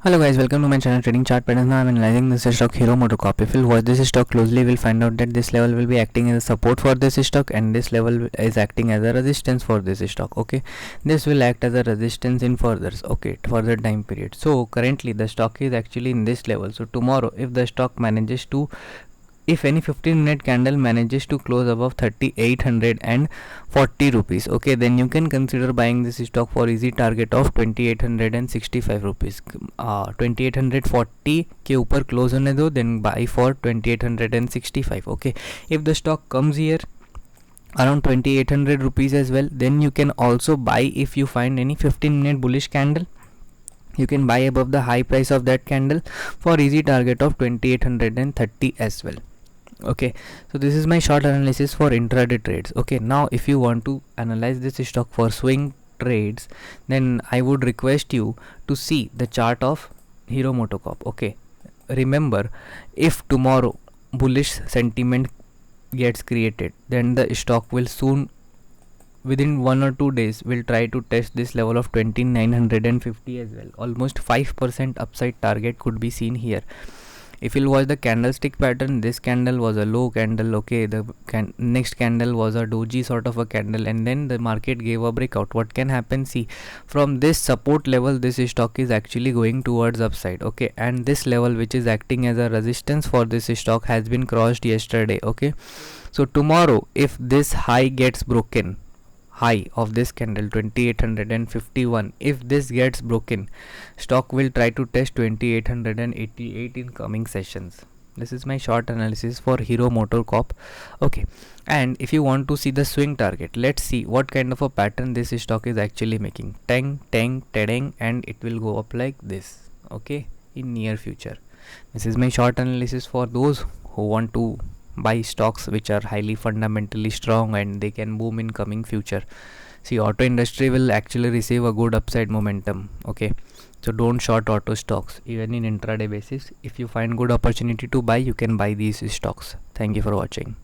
Hello guys, welcome to my channel Trading Chart Patterns. Now I am analyzing this stock Hero MotoCorp. If you watch this stock closely, you will find out that this level will be acting as a support for this stock and this level is acting as a resistance for this stock. Okay, this will act as a resistance in further time period. So currently the stock is actually in this level. So tomorrow if the stock manages to, if any 15-minute candle manages to close above 3840 rupees, okay, then you can consider buying this stock for easy target of 2865 rupees. 2840 के ऊपर close होने दो, then buy for 2865. okay, if the stock comes here around 2800 rupees as well, then you can also buy. If you find any 15-minute bullish candle, you can buy above the high price of that candle for easy target of 2830 as well. Okay, so this is my short analysis for intraday trades. Okay, now if you want to analyze this stock for swing trades, then I would request you to see the chart of Hero MotoCorp. Okay, remember, if tomorrow bullish sentiment gets created, then the stock will soon, within 1 or 2 days, will try to test this level of 2950 as well. Almost 5% upside target could be seen here. If you'll watch the candlestick pattern, this candle was a low candle. Okay, the next candle was a doji sort of a candle, and then the market gave a breakout. What can happen? See, from this support level, this stock is actually going towards upside. Okay, and this level, which is acting as a resistance for this stock, has been crossed yesterday. Okay, so tomorrow if this high gets broken, high of this candle 2851, if this gets broken, stock will try to test 2888 in coming sessions. This is my short analysis for Hero MotoCorp. Okay, and if you want to see the swing target, let's see what kind of a pattern this stock is actually making. Tang tang tang, and it will go up like this. Okay, in near future. This is my short analysis for those who want to buy stocks which are highly fundamentally strong and they can boom in coming future. See, auto industry will actually receive a good upside momentum. Okay, so don't short auto stocks even in intraday basis. If you find good opportunity to buy, you can buy these stocks. Thank you for watching.